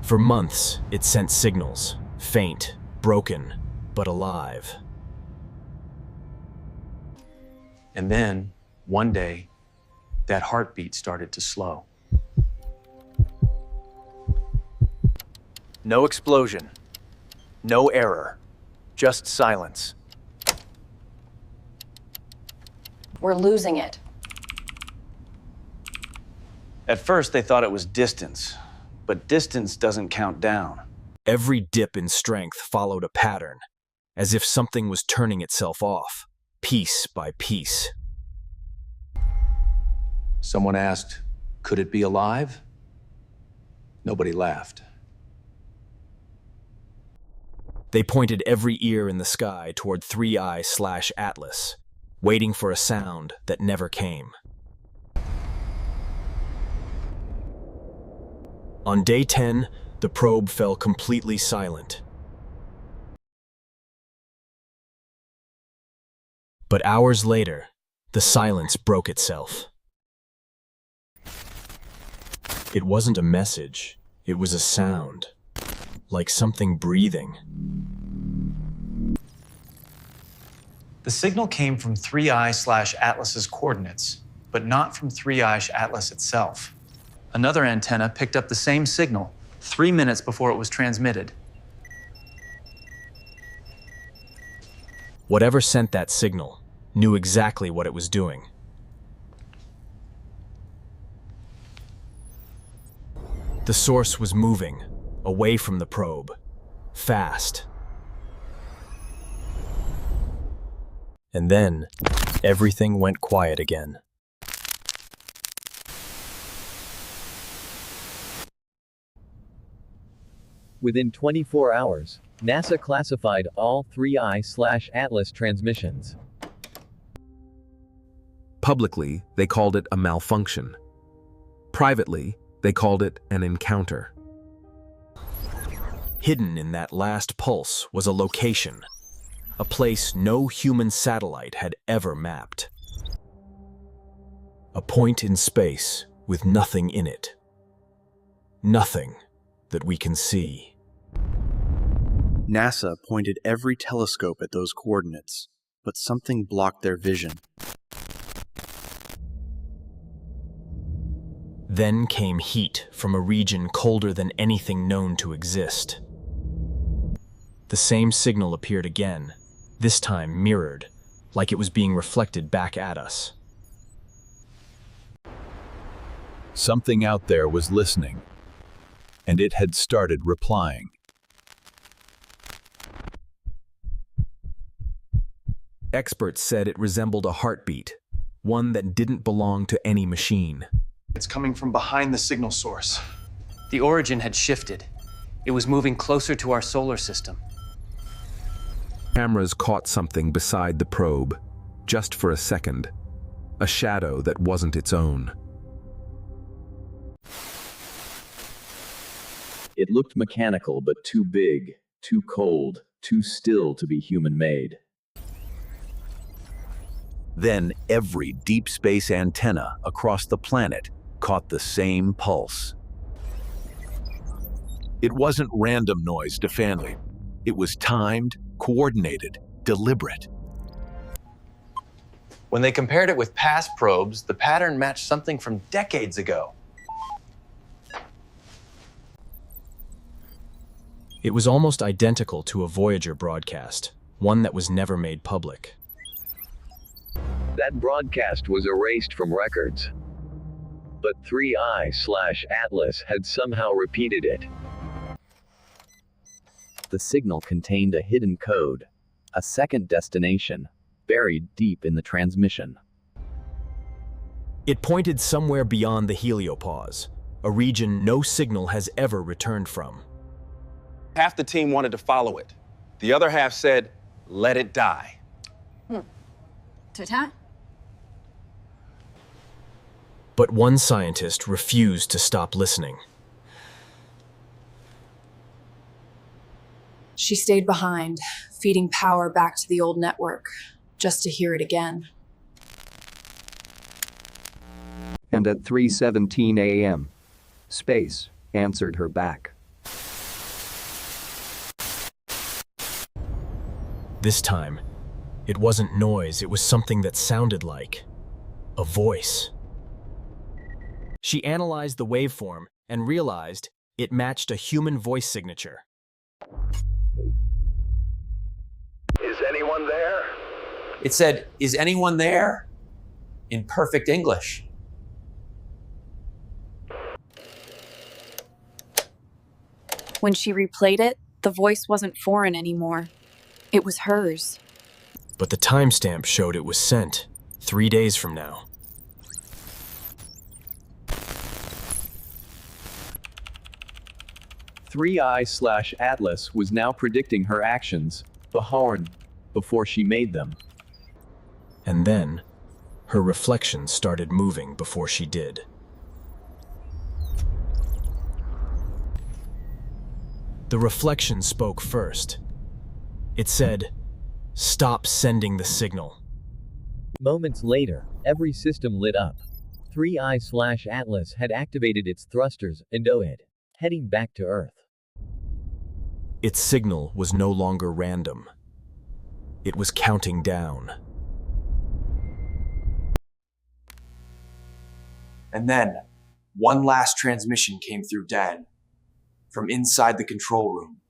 For months, it sent signals, faint, broken, but alive. And then, one day, that heartbeat started to slow. No explosion, no error, just silence. We're losing it. At first, they thought it was distance, but distance doesn't count down. Every dip in strength followed a pattern, as if something was turning itself off, piece by piece. Someone asked, could it be alive? Nobody laughed. They pointed every ear in the sky toward 3I/Atlas, waiting for a sound that never came. On day 10, the probe fell completely silent. But hours later, the silence broke itself. It wasn't a message, it was a sound, like something breathing. The signal came from 3I/Atlas's coordinates, but not from 3I/Atlas itself. Another antenna picked up the same signal 3 minutes before it was transmitted. Whatever sent that signal knew exactly what it was doing. The source was moving, away from the probe, fast. And then, everything went quiet again. Within 24 hours, NASA classified all 3I/Atlas transmissions. Publicly, they called it a malfunction. Privately, they called it an encounter. Hidden in that last pulse was a location, a place no human satellite had ever mapped. A point in space with nothing in it. Nothing that we can see. NASA pointed every telescope at those coordinates, but something blocked their vision. Then came heat from a region colder than anything known to exist. The same signal appeared again, this time mirrored, like it was being reflected back at us. Something out there was listening, and it had started replying. Experts said it resembled a heartbeat, one that didn't belong to any machine. It's coming from behind the signal source. The origin had shifted. It was moving closer to our solar system. Cameras caught something beside the probe, just for a second, a shadow that wasn't its own. It looked mechanical but too big, too cold, too still to be human-made. Then every deep space antenna across the planet caught the same pulse. It wasn't random noise, Defanley. It was timed, coordinated, deliberate. When they compared it with past probes, the pattern matched something from decades ago. It was almost identical to a Voyager broadcast, one that was never made public. That broadcast was erased from records. But 3I/Atlas had somehow repeated it. The signal contained a hidden code, a second destination, buried deep in the transmission. It pointed somewhere beyond the heliopause, a region no signal has ever returned from. Half the team wanted to follow it. The other half said, let it die. Ta-ta? But one scientist refused to stop listening. She stayed behind, feeding power back to the old network, just to hear it again. And at 3:17 a.m., space answered her back. This time, it wasn't noise, it was something that sounded like a voice. She analyzed the waveform and realized it matched a human voice signature. Is anyone there? It said, "Is anyone there?" in perfect English. When she replayed it, the voice wasn't foreign anymore. It was hers. But the timestamp showed it was sent 3 days from now. Three Eye/Atlas was now predicting her actions, before she made them. And then, her reflection started moving before she did. The reflection spoke first. It said, "Stop sending the signal." Moments later, every system lit up. 3i/Atlas had activated its thrusters and OID, heading back to Earth. Its signal was no longer random. It was counting down. And then, one last transmission came through Dan, from inside the control room.